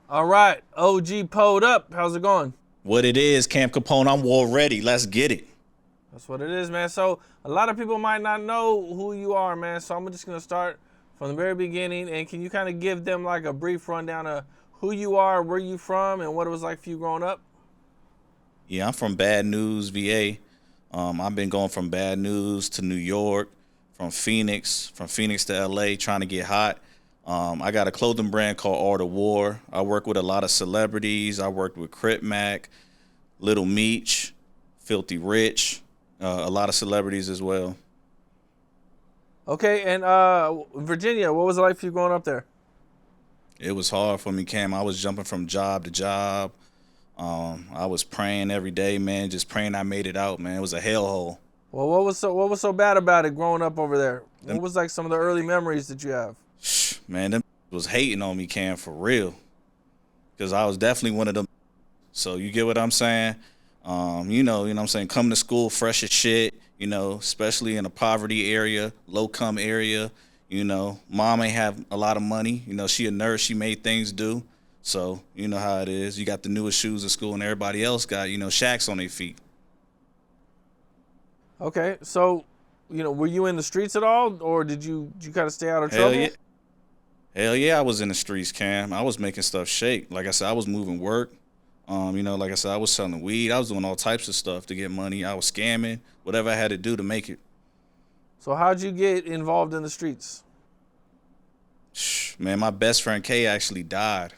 All right, OG Poed up. How's it going? What it is, Camp Capone, I'm war ready. Let's get it. That's what it is, man. So a lot of people might not know who you are, man. So I'm just gonna start from the very beginning, and can you kind of give them like a brief rundown of who you are, where you from, and what it was like for you growing up? Yeah, I'm from Bad News, VA. I've been going from Bad News to New York, from Phoenix to LA, trying to get hot. I got a clothing brand called Art of War. I work with a lot of celebrities. I worked with Crip Mac, Little Meech, Filthy Rich, a lot of celebrities as well. Okay, and Virginia, what was it like for you growing up there? It was hard for me, Cam. I was jumping from job to job. I was praying every day, man, just praying I made it out, man. It was a hellhole. Well, what was so bad about it growing up over there? Them, What was like some of the early memories that you have? man, them was hating on me, Cam, for real. Because I was definitely one of them. So you get what I'm saying? You know what I'm saying? Come to school fresh as shit, especially in a poverty area, low come area. Mom ain't have a lot of money. She a nurse, she made things do. So, you know how it is. You got the newest shoes in school and everybody else got, shacks on their feet. Okay, so were you in the streets at all, or did you kind of stay out of Hell trouble? yeah. Hell yeah, I was in the streets, Cam. I was making stuff shake. Like I said, I was moving work. Like I said, I was selling weed. I was doing all types of stuff to get money. I was scamming, whatever I had to do to make it. So how'd you get involved in the streets? Man, my best friend K actually died.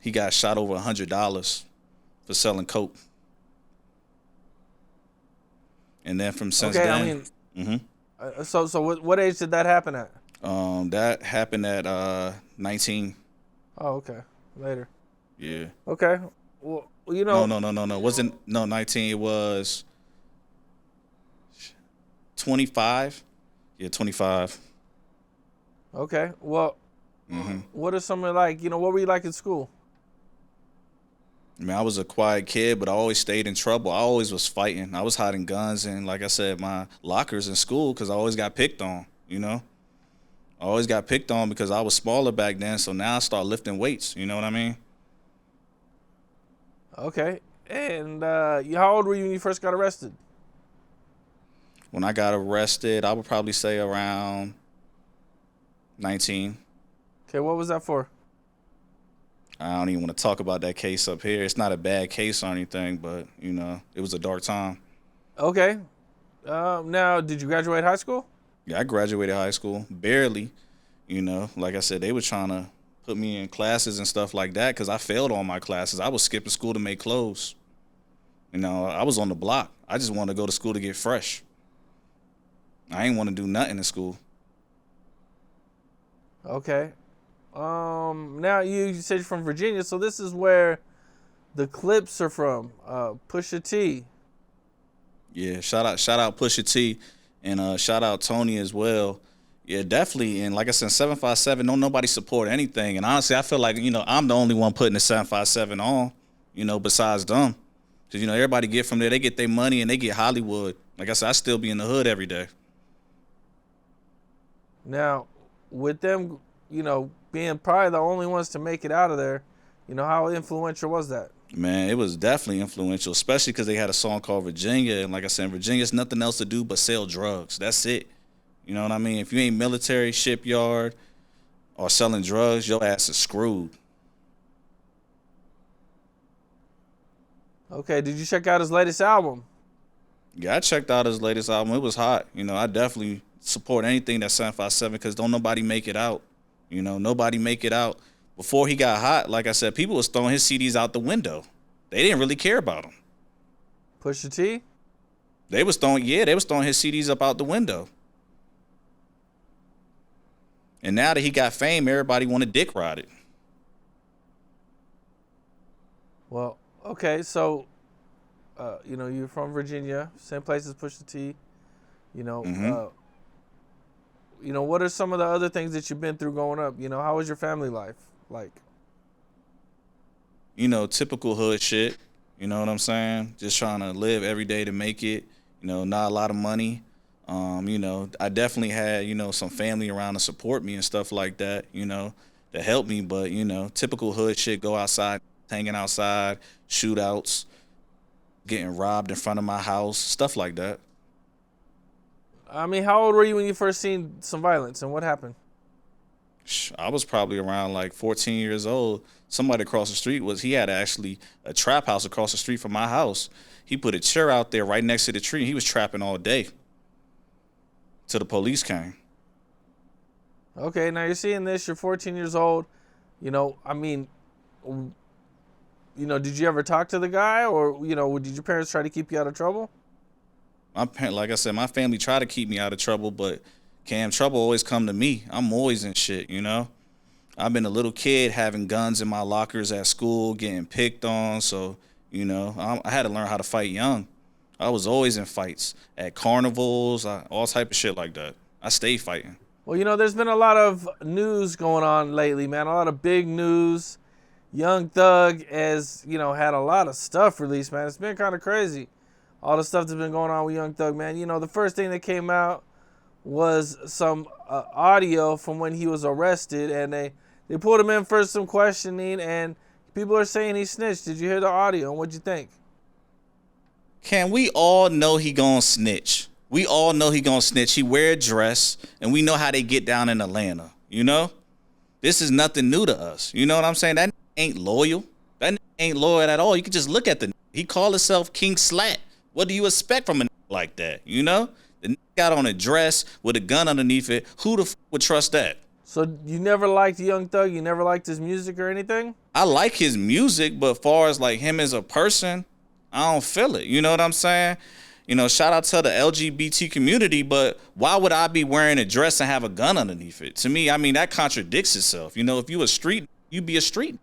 He got shot over $100 for selling coke. And then from since Okay, I then, mean, hmm so what age did that happen at? that happened at 19. Oh, okay, later. Yeah. Okay, well, No, no, no, no, no. Wasn't no 19. It was 25. Yeah, 25. okay, well, hmm what are some of like, what were you like in school? I mean, I was a quiet kid, but I always stayed in trouble. I always was fighting. I was hiding guns and, like I said, my lockers in school because I always got picked on. I always got picked on because I was smaller back then. So now I start lifting weights. You know what I mean? Okay, and how old were you when you first got arrested? When I got arrested, I would probably say around 19. Okay, what was that for? I don't even want to talk about that case up here. It's not a bad case or anything, but it was a dark time. Okay, now did you graduate high school? Yeah, I graduated high school barely. Like I said, they were trying to put me in classes and stuff like that because I failed all my classes. I was skipping school to make clothes. I was on the block. I just wanted to go to school to get fresh. I ain't want to do nothing in school. Okay. Now you said you're from Virginia, so this is where the Clips are from. Pusha T. Yeah, shout out Pusha T, and shout out Tony as well. Yeah, definitely. And like I said, 757, don't nobody support anything. And honestly, I feel like I'm the only one putting the 757 on. Besides them, because everybody get from there, they get their money and they get Hollywood. Like I said, I still be in the hood every day. Now, with them, being probably the only ones to make it out of there, how influential was that? Man, it was definitely influential, especially because they had a song called Virginia. And like I said, in Virginia, it's nothing else to do but sell drugs. That's it. You know what I mean? If you ain't military, shipyard, or selling drugs, your ass is screwed. Okay, did you check out his latest album? Yeah, I checked out his latest album. It was hot. I definitely support anything that's 757 because don't nobody make it out. Nobody make it out. Before he got hot, like I said, people was throwing his CDs out the window. They didn't really care about him. Pusha T? They was throwing his CDs up out the window. And now that he got fame, everybody want to dick ride it. Well, okay, so, you're from Virginia, same place as Pusha T. You know, hmm uh, what are some of the other things that you've been through growing up? How was your family life like? Typical hood shit. You know what I'm saying? Just trying to live every day to make it. Not a lot of money. I definitely had, some family around to support me and stuff like that, to help me. But you know, typical hood shit: go outside, hanging outside, shootouts, getting robbed in front of my house, stuff like that. I mean, how old were you when you first seen some violence, and what happened? I was probably around like 14 years old. Somebody across the street he had actually a trap house across the street from my house. He put a chair out there right next to the tree. He was trapping all day till the police came. Okay, now you're seeing this. You're 14 years old. I mean, did you ever talk to the guy, or did your parents try to keep you out of trouble? Like I said, my family tried to keep me out of trouble, but trouble always come to me. I'm always in shit, you know? I've been a little kid having guns in my lockers at school, getting picked on. So, I had to learn how to fight young. I was always in fights at carnivals, all type of shit like that. I stay fighting. Well, there's been a lot of news going on lately, man. A lot of big news. Young Thug has, had a lot of stuff released, man. It's been kind of crazy. All the stuff that's been going on with Young Thug, man. The first thing that came out was some audio from when he was arrested, and they pulled him in for some questioning, and people are saying he snitched. Did you hear the audio, and what'd you think? We all know he gonna snitch. We all know he gonna snitch. He wear a dress, and we know how they get down in Atlanta, This is nothing new to us. You know what I'm saying? That ain't loyal. That ain't loyal at all. You can just look at he called himself King Slat. What do you expect from a like that, The got on a dress with a gun underneath it. Who the would trust that? So you never liked Young Thug? You never liked his music or anything? I like his music, but far as like him as a person, I don't feel it. You know what I'm saying? Shout out to the LGBT community, but why would I be wearing a dress and have a gun underneath it? To me, I mean, that contradicts itself. If you a street, you be a street.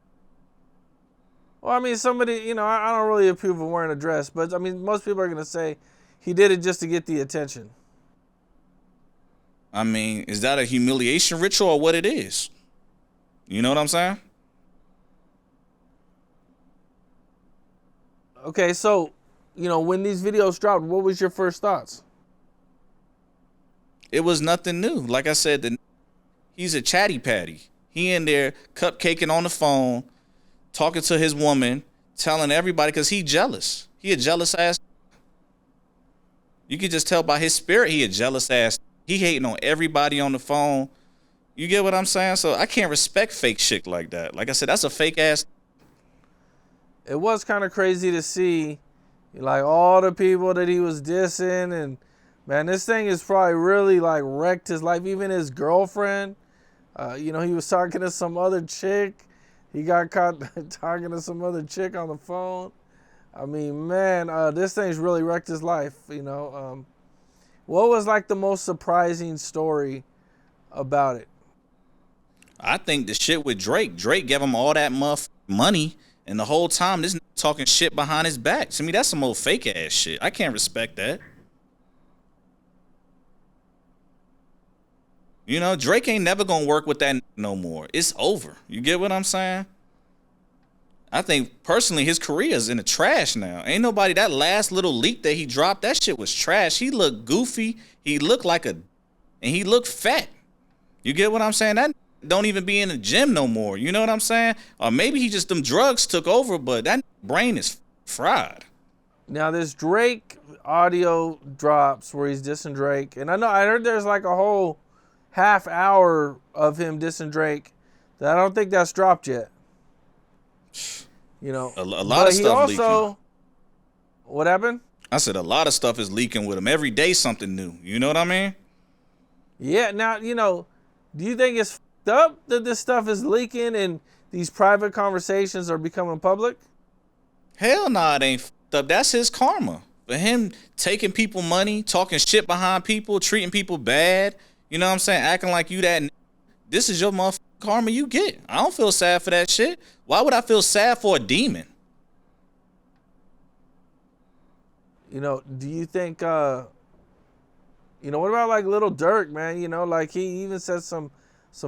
Well, I mean, somebody, I don't really approve of wearing a dress, but I mean, most people are going to say he did it just to get the attention. I mean, is that a humiliation ritual or what it is? You know what I'm saying? Okay, so, when these videos dropped, what was your first thoughts? It was nothing new. Like I said, he's a chatty patty. He in there cupcaking on the phone, talking to his woman, telling everybody because he jealous. He a jealous ass. You can just tell by his spirit he a jealous ass. He hating on everybody on the phone. You get what I'm saying? So I can't respect fake shit like that. Like I said, that's a fake ass. It was kind of crazy to see, like, all the people that he was dissing. And, man, this thing is probably really, like, wrecked his life. Even his girlfriend, he was talking to some other chick. He got caught talking to some other chick on the phone. I mean, man, this thing's really wrecked his life, What was, like, the most surprising story about it? I think the shit with Drake. Drake gave him all that money, and the whole time this talking shit behind his back. To me, that's some old fake ass shit. I can't respect that. Drake ain't never gonna work with that no more. It's over. You get what I'm saying? I think, personally, his career is in the trash now. Ain't nobody, that last little leak that he dropped, that shit was trash. He looked goofy. He looked and he looked fat. You get what I'm saying? That don't even be in the gym no more. You know what I'm saying? Or maybe them drugs took over, but that brain is fried. Now, this Drake audio drops where he's dissing Drake. And I heard there's like a whole half hour of him dissing Drake that I don't think that's dropped yet. A lot of stuff leaking. What happened? I said a lot of stuff is leaking with him. Every day something new. You know what I mean? Yeah. Now, do you think it's fucked up that this stuff is leaking and these private conversations are becoming public? Hell nah, it ain't fucked up. That's his karma. For him taking people money, talking shit behind people, treating people bad. You know what I'm saying? Acting like you that. This is your motherfucking karma you get. I don't feel sad for that shit. Why would I feel sad for a demon? Do you think, what about like Little Durk, man? Like he even said some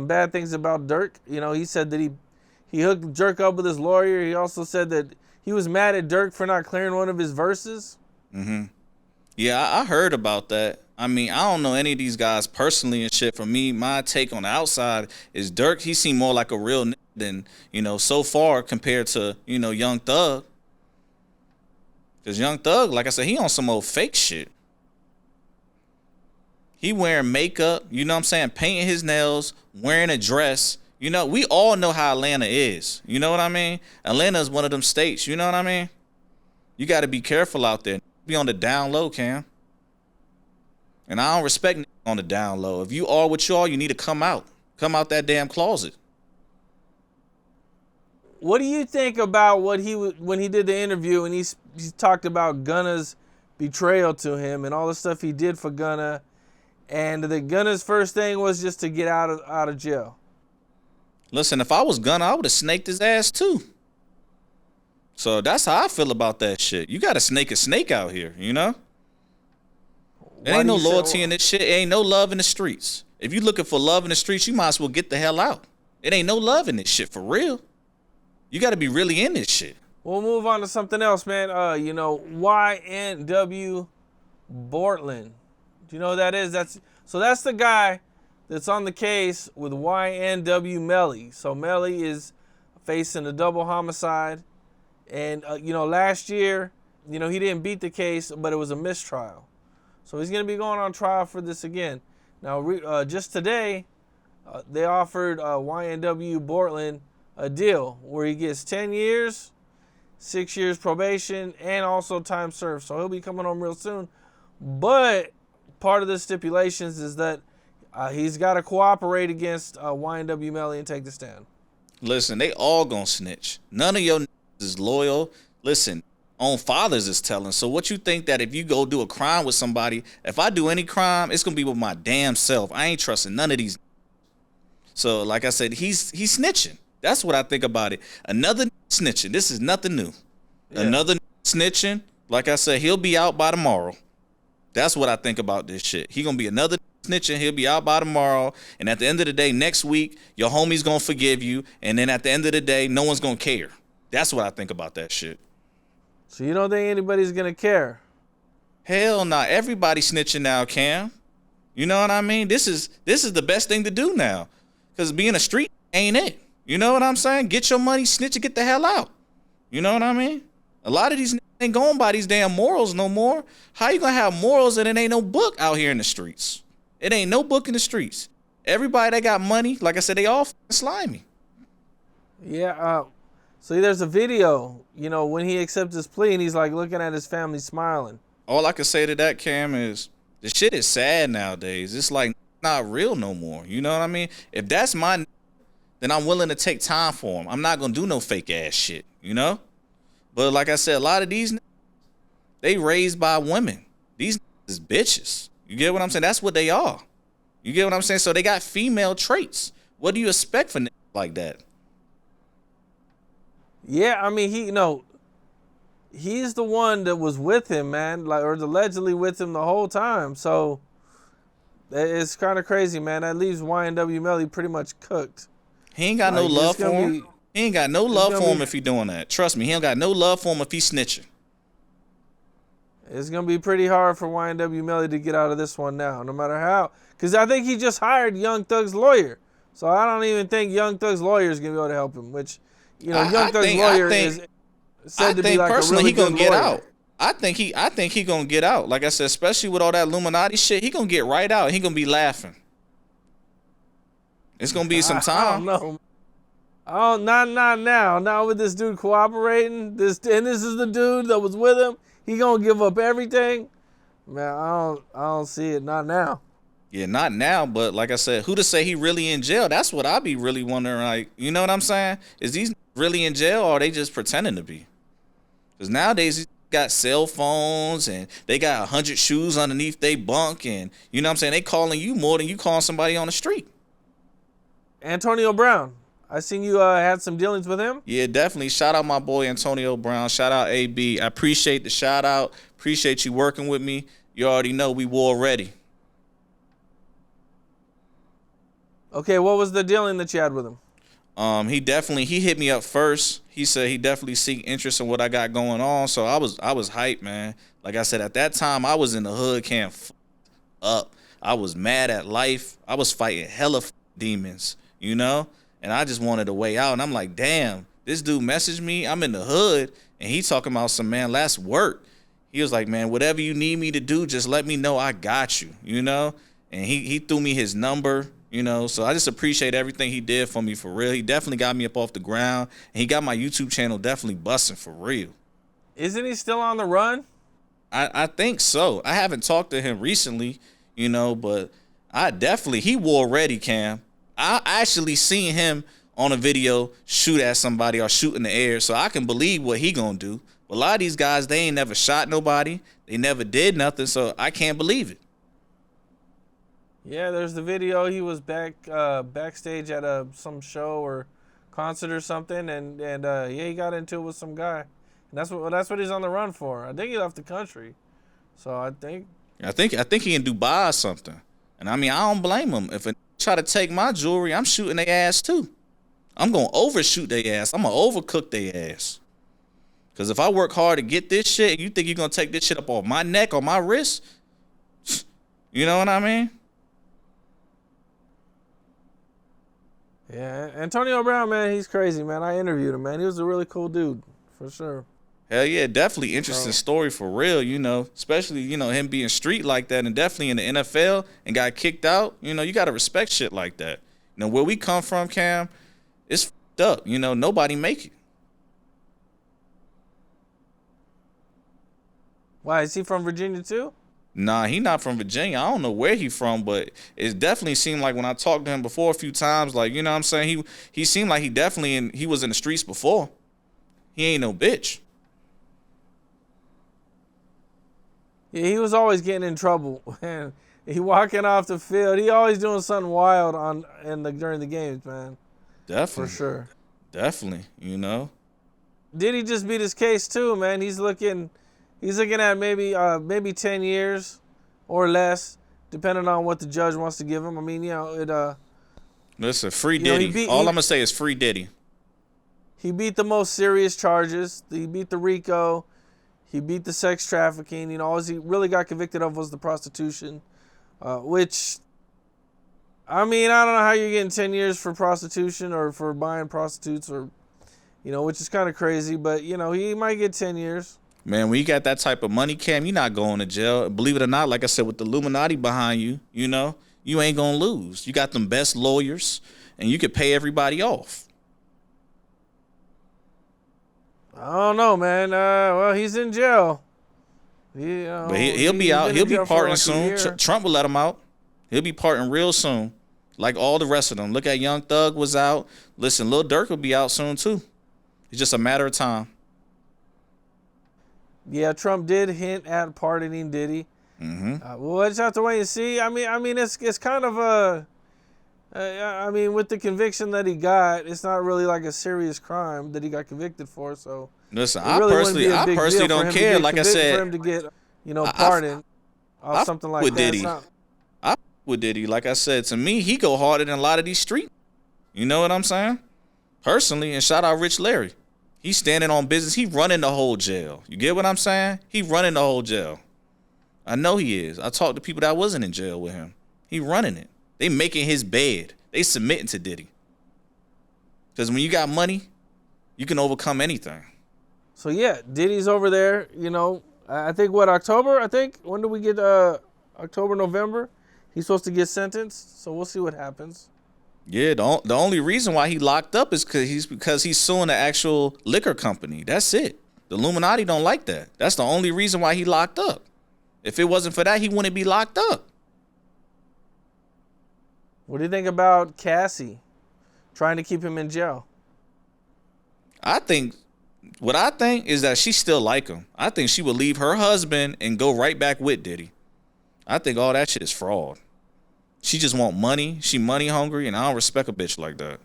bad things about Durk. He said that he hooked Durk up with his lawyer. He also said that he was mad at Durk for not clearing one of his verses. Mm-hmm. Yeah, I heard about that. I mean, I don't know any of these guys personally and shit. For me, my take on the outside is Dirk. He seemed more like a real nigga than, so far compared to, Young Thug. Because Young Thug, like I said, he on some old fake shit. He wearing makeup, you know what I'm saying, painting his nails, wearing a dress. We all know how Atlanta is. You know what I mean? Atlanta is one of them states. You know what I mean? You got to be careful out there. Be on the down low, Cam. And I don't respect niggas on the down low. If you are what you are, you need to come out. Come out that damn closet. What do you think about when he did the interview and he talked about Gunna's betrayal to him and all the stuff he did for Gunna, and the Gunna's first thing was just to get out of jail? Listen, if I was Gunna, I would have snaked his ass too. So that's how I feel about that shit. You got to snake a snake out here, There ain't no loyalty in this shit. It ain't no love in the streets. If you looking for love in the streets, you might as well get the hell out. It ain't no love in this shit for real. You got to be really in this shit. We'll move on to something else, man. YNW Bortlen. Do you know who that is? That's the guy that's on the case with YNW Melly. So Melly is facing a double homicide. And, last year, he didn't beat the case, but it was a mistrial. So he's going to be going on trial for this again. Now, just today, they offered YNW Bortlen a deal where he gets 10 years, 6 years probation, and also time served. So he'll be coming home real soon. But part of the stipulations is that he's got to cooperate against YNW Melly and take the stand. Listen, they all gonna snitch. None of your is loyal. Listen, own fathers is telling. So what you think that if you go do a crime with somebody, if I do any crime, it's gonna be with my damn self. I ain't trusting none of these. So like I said, he's snitching. That's what I think about it. Another snitching. This is nothing new. Yeah. Another snitching. Like I said, he'll be out by tomorrow. That's what I think about this shit. He gonna be another snitching. He'll be out by tomorrow. And at the end of the day, next week, your homie's gonna forgive you. And then at the end of the day, no one's gonna care. That's what I think about that shit. So you don't think anybody's gonna care? Hell nah. Everybody snitching now, Cam. You know what I mean? This is the best thing to do now. Because being a street ain't it. You know what I'm saying? Get your money, snitch, and get the hell out. You know what I mean? A lot of these ain't going by these damn morals no more. How you gonna have morals and it ain't no book out here in the streets? It ain't no book in the streets. Everybody that got money, like I said, they all slimy. Yeah, so there's a video, when he accepts his plea and he's like looking at his family smiling. All I can say to that, Cam, is the shit is sad nowadays. It's like not real no more. You know what I mean? If that's my, then I'm willing to take time for him. I'm not gonna do no fake ass shit, But like I said, a lot of these, they raised by women. These is bitches. You get what I'm saying? That's what they are. You get what I'm saying? So they got female traits. What do you expect from like that? Yeah, I mean, he's the one that was with him, man, or allegedly with him the whole time. So it's kind of crazy, man. That leaves YNW Melly pretty much cooked. He ain't got no love for him. He ain't got no love for him if he doing that. Trust me, he ain't got no love for him if he's snitching. It's going to be pretty hard for YNW Melly to get out of this one now, no matter how. Because I think he just hired Young Thug's lawyer. So I don't even think Young Thug's lawyer is going to be able to help him, which, Young Thug's lawyer is said to be like a really good lawyer. He gonna get out. I think he gonna get out. Like I said, especially with all that Illuminati shit, he gonna get right out. He gonna be laughing. It's gonna be some time. I don't know. Oh, not now. Not with this dude cooperating. This is the dude that was with him. He gonna give up everything. Man, I don't see it. Not now. Yeah, not now. But like I said, who to say he really in jail? That's what I be really wondering. Like, you know what I'm saying? Is these really in jail, or are they just pretending to be? Because nowadays you got cell phones and they got 100 shoes underneath they bunk, and you know what I'm saying? They calling you more than you calling somebody on the street. Antonio Brown. I seen you had some dealings with him. Yeah, definitely. Shout out my boy Antonio Brown. Shout out AB. I appreciate the shout out. Appreciate you working with me. You already know we war ready. Okay, what was the dealing that you had with him? He hit me up first. He said he definitely seek interest in what I got going on. So I was hyped, man. Like I said, at that time I was in the hood camp up. I was mad at life. I was fighting hella demons, you know? And I just wanted a way out. And I'm like, damn, this dude messaged me. I'm in the hood and he talking about some, man, let's work. He was like, man, whatever you need me to do, just let me know. I got you, you know? And he threw me his number, you know? So I just appreciate everything he did for me, for real. He definitely got me up off the ground. And he got my YouTube channel definitely busting, for real. Isn't he still on the run? I think so. I haven't talked to him recently, you know, but he wore ready, Cam. I actually seen him on a video shoot at somebody or shoot in the air, so I can believe what he gonna do. But a lot of these guys, they ain't never shot nobody. They never did nothing, so I can't believe it. Yeah, there's the video. He was backstage at some show or concert or something, and yeah, he got into it with some guy. And that's what he's on the run for. I think he left the country, so I think he in Dubai or something. And I mean, I don't blame him. If a try to take my jewelry, I'm shooting their ass too. I'm gonna overshoot their ass. I'm gonna overcook their ass. Cause if I work hard to get this shit, you think you're gonna take this shit up off my neck or my wrist? You know what I mean? Yeah, Antonio Brown, man, he's crazy, man. I interviewed him, man. He was a really cool dude, for sure. Hell yeah, definitely interesting story for real, you know, especially, you know, him being street like that and definitely in the NFL and got kicked out. You know, you got to respect shit like that. You know, where we come from, Cam, it's fucked up. You know, nobody make it. Why, is he from Virginia too? Nah, he not from Virginia. I don't know where he from, but it definitely seemed like when I talked to him before a few times, like, you know what I'm saying? He seemed like he was in the streets before. He ain't no bitch. Yeah, he was always getting in trouble. Man, he walking off the field. He always doing something wild during the games, man. Definitely. For sure. Definitely, you know. Did he just beat his case too, man? He's looking at maybe 10 years or less, depending on what the judge wants to give him. I mean, you know, Listen, free Diddy. All I'm gonna say is free Diddy. He beat the most serious charges. He beat the RICO. He beat the sex trafficking. You know, all he really got convicted of was the prostitution, which, I mean, I don't know how you're getting 10 years for prostitution or for buying prostitutes or, you know, which is kind of crazy. But, you know, he might get 10 years. Man, when you got that type of money, Cam, you're not going to jail. Believe it or not, like I said, with the Illuminati behind you, you know, you ain't going to lose. You got them best lawyers, and you could pay everybody off. I don't know, man. Well, he's in jail. But he'll be out. He'll be parting soon. Trump will let him out. He'll be parting real soon, like all the rest of them. Look at Young Thug was out. Listen, Lil Durk will be out soon too. It's just a matter of time. Yeah, Trump did hint at pardoning Diddy. Mm-hmm. We'll just have to wait and see. I mean, it's kind of a. I mean, with the conviction that he got, it's not really like a serious crime that he got convicted for. So listen, I personally don't care. Like I said, for him to get, you know, pardoned off something like with that. Diddy. I with Diddy. Like I said, to me, he go harder than a lot of these street. You know what I'm saying? Personally, and shout out Rich Larry. He's standing on business. He running the whole jail. You get what I'm saying? He running the whole jail. I know he is. I talked to people that wasn't in jail with him. He running it. They making his bed. They submitting to Diddy. Because when you got money, you can overcome anything. So yeah, Diddy's over there. You know, I think October? I think when do we get October, November? He's supposed to get sentenced. So we'll see what happens. Yeah, the only reason why he locked up is because he's suing the actual liquor company. That's it. The Illuminati don't like that. That's the only reason why he locked up. If it wasn't for that, he wouldn't be locked up. What do you think about Cassie trying to keep him in jail? What I think is that she still like him. I think she would leave her husband and go right back with Diddy. I think all that shit is fraud. She just want money. She money hungry, and I don't respect a bitch like that.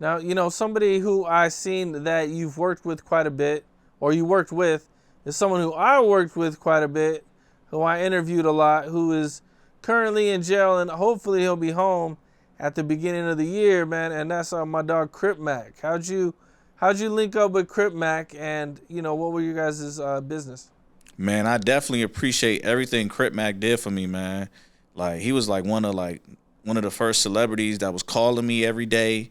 Now, you know, somebody who I've seen that you've worked with quite a bit, or you worked with, is someone who I worked with quite a bit, who I interviewed a lot, who is currently in jail, and hopefully he'll be home, at the beginning of the year, man, and that's my dog Crip Mac. How'd you link up with Crip Mac, and what were your guys' business? Man, I definitely appreciate everything Crip Mac did for me, man. Like he was like one of the first celebrities that was calling me every day.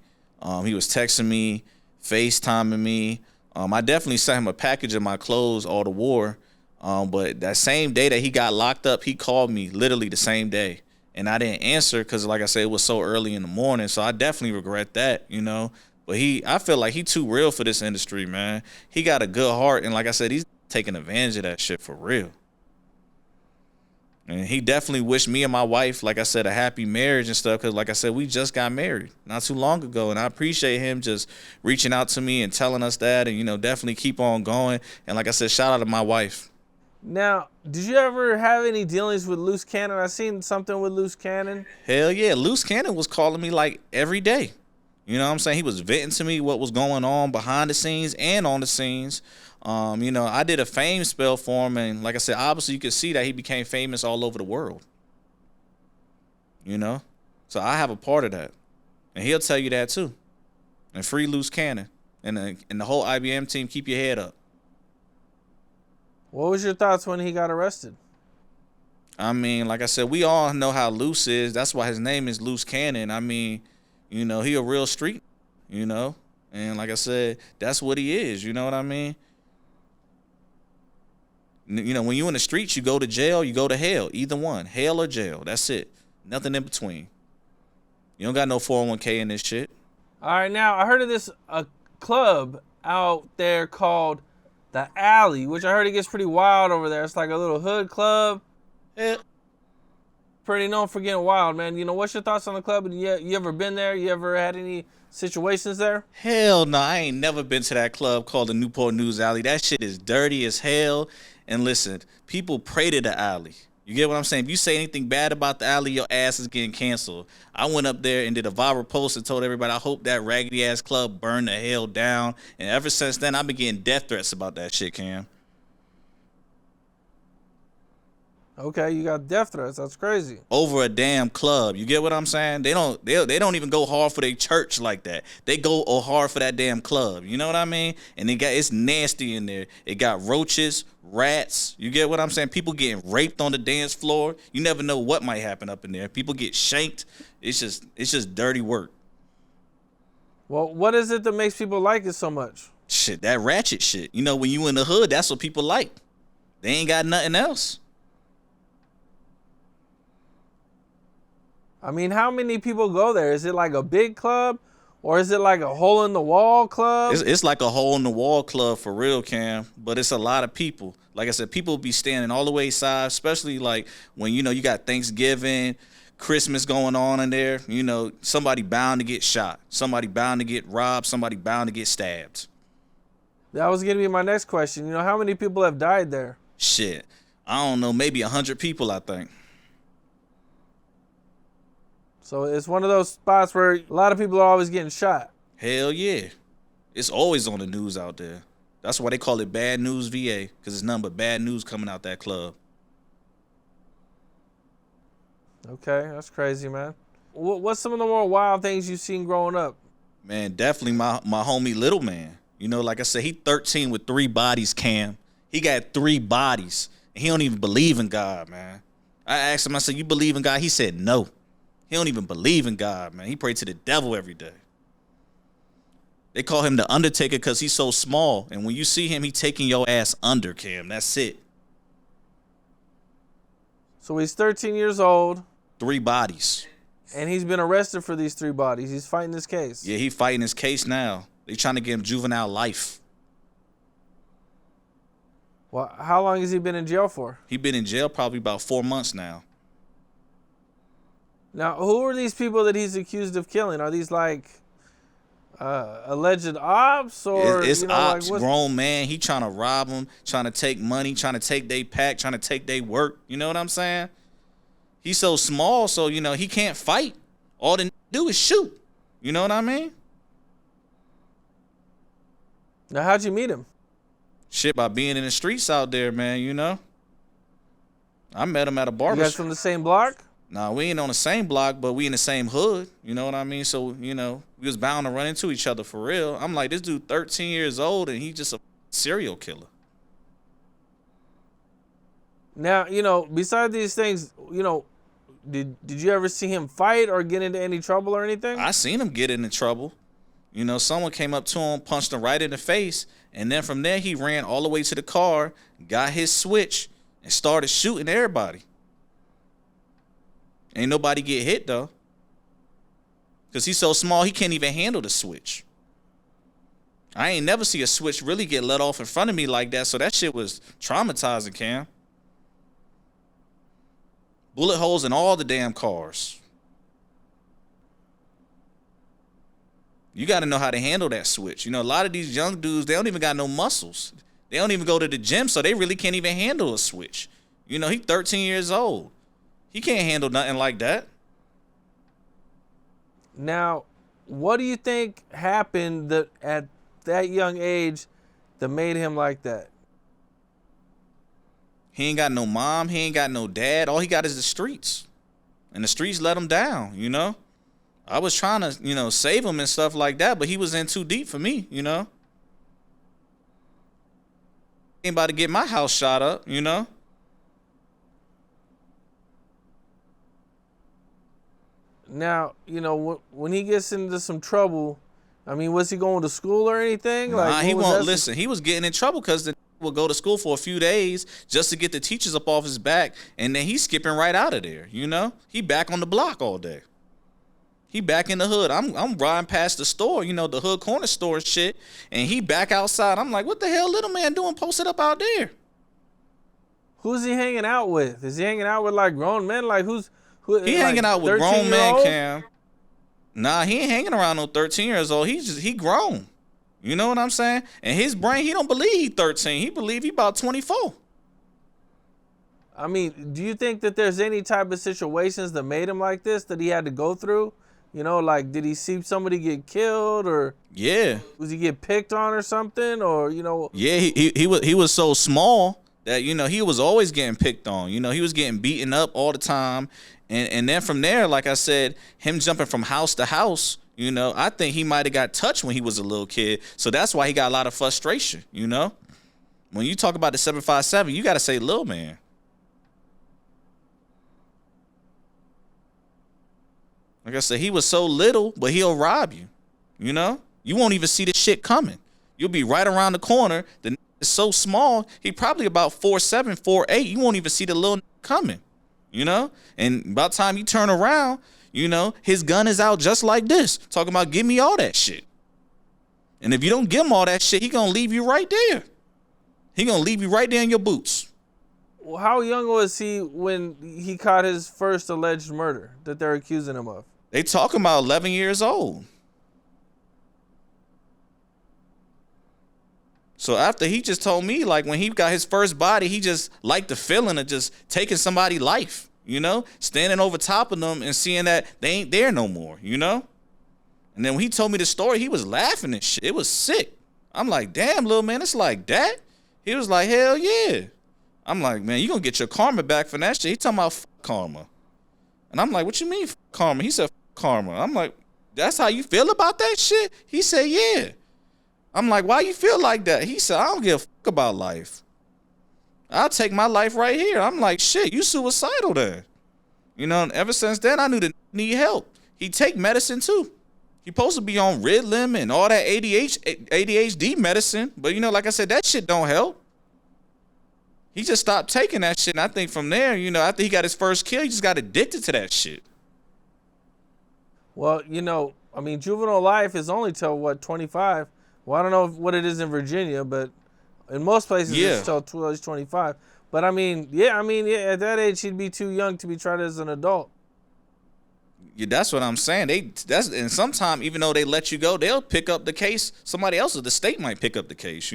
He was texting me, FaceTiming me. I definitely sent him a package of my clothes, all the war. But that same day that he got locked up, he called me literally the same day. And I didn't answer because, like I said, it was so early in the morning. So I definitely regret that, But I feel like he too real for this industry, man. He got a good heart. And like I said, he's taking advantage of that shit for real. And he definitely wished me and my wife, like I said, a happy marriage and stuff. Because, like I said, we just got married not too long ago. And I appreciate him just reaching out to me and telling us that. And, definitely keep on going. And like I said, shout out to my wife. Now, did you ever have any dealings with Loose Cannon? I seen something with Loose Cannon. Hell yeah. Loose Cannon was calling me like every day. You know what I'm saying? He was venting to me what was going on behind the scenes and on the scenes. I did a fame spell for him. And like I said, obviously you could see that he became famous all over the world. So I have a part of that. And he'll tell you that too. And free Loose Cannon. And the whole IBM team, keep your head up. What was your thoughts when he got arrested? I mean, like I said, we all know how Loose is. That's why his name is Loose Cannon. I mean, he a real street, And like I said, that's what he is. You know what I mean? When you in the streets, you go to jail, you go to hell. Either one, hell or jail. That's it. Nothing in between. You don't got no 401k in this shit. All right, now I heard of this club out there called The Alley, which I heard it gets pretty wild over there. It's like a little hood club. Yeah. Pretty known for getting wild, man. What's your thoughts on the club? You ever been there? You ever had any situations there? Hell no, I ain't never been to that club called the Newport News Alley. That shit is dirty as hell. And listen, people pray to the alley. You get what I'm saying? If you say anything bad about the alley, your ass is getting canceled. I went up there and did a viral post and told everybody I hope that raggedy ass club burned the hell down. And ever since then, I've been getting death threats about that shit, Cam. Okay, you got death threats. That's crazy. Over a damn club. You get what I'm saying? They don't even go hard for their church like that. They go hard for that damn club. You know what I mean? And it's nasty in there. It got roaches, rats. You get what I'm saying? People getting raped on the dance floor. You never know what might happen up in there. People get shanked. It's just dirty work. Well, what is it that makes people like it so much? Shit, that ratchet shit. When you in the hood, that's what people like. They ain't got nothing else. I mean, how many people go there? Is it like a big club, or is it like a hole in the wall club? It's like a hole in the wall club for real, Cam. But it's a lot of people. Like I said, people be standing all the way side, especially like when you got Thanksgiving, Christmas going on in there. Somebody bound to get shot, somebody bound to get robbed, somebody bound to get stabbed. That was gonna be my next question. How many people have died there? Shit, I don't know, maybe 100 people, I think. So it's one of those spots where a lot of people are always getting shot. Hell yeah. It's always on the news out there. That's why they call it Bad News VA, because it's nothing but bad news coming out that club. Okay, that's crazy, man. What's some of the more wild things you've seen growing up? Man, definitely my homie Little Man. Like I said, he 13 with 3 bodies, Cam. He got 3 bodies, and he don't even believe in God, man. I asked him, I said, you believe in God? He said no. He don't even believe in God, man. He pray to the devil every day. They call him the Undertaker because he's so small. And when you see him, he taking your ass under, Cam. That's it. So he's 13 years old. 3 bodies. And he's been arrested for these 3 bodies. He's fighting this case. Yeah, he fighting his case now. They trying to give him juvenile life. Well, how long has he been in jail for? He been in jail probably about 4 months now. Now, who are these people that he's accused of killing? Are these like alleged ops, or it's ops? Like grown man. He trying to rob them, trying to take money, trying to take their pack, trying to take their work. You know what I'm saying? He's so small, so he can't fight. All they do is shoot. You know what I mean? Now, how'd you meet him? Shit, by being in the streets out there, man. I met him at a barber. You guys from the same block? Nah, we ain't on the same block, but we in the same hood. You know what I mean? So, we was bound to run into each other for real. I'm like, this dude 13 years old and he just a serial killer. Now, besides these things, did you ever see him fight or get into any trouble or anything? I seen him get into trouble. Someone came up to him, punched him right in the face, and then from there he ran all the way to the car, got his switch, and started shooting everybody. Ain't nobody get hit though. Cause he's so small he can't even handle the switch. I ain't never see a switch really get let off in front of me like that, so that shit was traumatizing, Cam. Bullet holes in all the damn cars. You got to know how to handle that switch. A lot of these young dudes, they don't even got no muscles. They don't even go to the gym, so they really can't even handle a switch. He 13 years old. He can't handle nothing like that. Now, what do you think happened that at that young age that made him like that? He ain't got no mom. He ain't got no dad. All he got is the streets. And the streets let him down, I was trying to, save him and stuff like that, but he was in too deep for me, Ain't about to get my house shot up, Now, when he gets into some trouble, was he going to school or anything? Nah, he won't listen. He was getting in trouble because the will go to school for a few days just to get the teachers up off his back, and then he's skipping right out of there, He back on the block all day. He back in the hood. I'm riding past the store, the hood corner store and shit, and he back outside. I'm like, what the hell little man doing posted up out there? Who's he hanging out with? Is he hanging out with like grown men? Like who? He hanging out with grown men, Cam. Nah, he ain't hanging around no 13 years old. He grown. You know what I'm saying? And his brain, he don't believe he 13. He believe he about 24. Do you think that there's any type of situations that made him like this that he had to go through? Like did he see somebody get killed or was he get picked on or something or Yeah, he was so small that he was always getting picked on. He was getting beaten up all the time. And then from there, like I said, him jumping from house to house, I think he might have got touched when he was a little kid. So that's why he got a lot of frustration, When you talk about the 757, you got to say Lil Man. Like I said, he was so little, but he'll rob you, You won't even see the shit coming. You'll be right around the corner. The n is so small, he probably about 4'7", 4'8". You won't even see the little n coming, And by the time you turn around, his gun is out just like this, talking about give me all that shit. And if you don't give him all that shit, he gonna leave you right there. He gonna leave you right there in your boots. Well, how young was he when he caught his first alleged murder that they're accusing him of? They talking about 11 years old. So after he just told me, like when he got his first body, he just liked the feeling of just taking somebody's life, standing over top of them and seeing that they ain't there no more, And then when he told me the story, he was laughing and shit. It was sick. I'm like, damn, little man, it's like that? He was like, hell yeah. I'm like, man, you gonna get your karma back for that shit. He talking about karma. And I'm like, what you mean karma? He said karma. I'm like, that's how you feel about that shit? He said, yeah. I'm like, why you feel like that? He said, I don't give a fuck about life. I'll take my life right here. I'm like, shit, you suicidal then. And ever since then, I knew that need help. He take medicine too. He supposed to be on Ritalin and all that ADHD medicine. But, like I said, that shit don't help. He just stopped taking that shit. And I think from there, after he got his first kill, he just got addicted to that shit. Well, juvenile life is only till, 25? Well, I don't know what it is in Virginia, but in most places it's till he's 25. But at that age he'd be too young to be tried as an adult. Yeah, that's what I'm saying. And sometimes even though they let you go, they'll pick up the case. Somebody else or the state might pick up the case,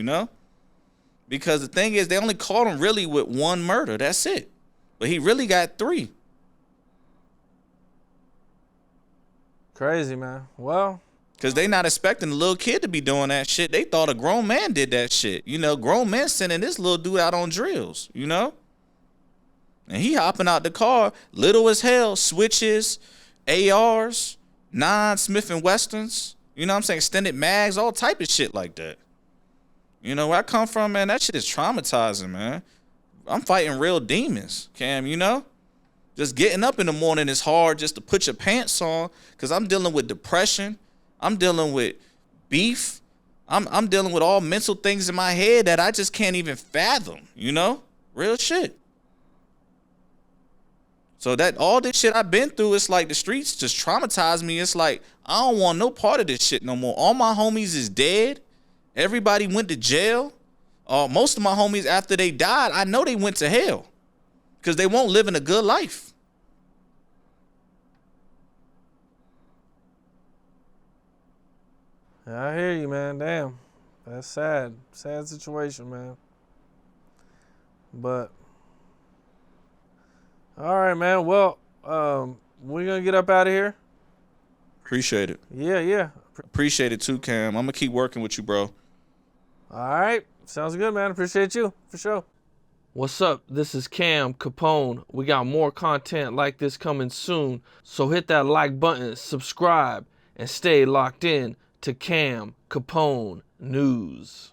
Because the thing is, they only caught him really with one murder. That's it. But he really got 3. Crazy, man. Well, because they not expecting a little kid to be doing that shit. They thought a grown man did that shit. Grown men sending this little dude out on drills, And he hopping out the car, little as hell, switches, ARs, 9 Smith & Westons, you know what I'm saying, extended mags, all type of shit like that. You know, where I come from, man, that shit is traumatizing, man. I'm fighting real demons, Cam, you know? Just getting up in the morning is hard just to put your pants on, because I'm dealing with depression. I'm dealing with beef. I'm dealing with all mental things in my head that I just can't even fathom, you know? Real shit. So that all this shit I've been through, it's like the streets just traumatized me. It's like, I don't want no part of this shit no more. All my homies is dead. Everybody went to jail. Most of my homies, after they died, I know they went to hell because they won't live in a good life. I hear you, man. Damn. That's sad. Sad situation, man. But all right, man. Well, we're gonna get up out of here. Appreciate it. Yeah. Appreciate it too, Cam. I'm gonna keep working with you, bro. All right. Sounds good, man. Appreciate you for sure. What's up? This is Cam Capone. We got more content like this coming soon. So hit that like button, subscribe, and stay locked in to Cam Capone News.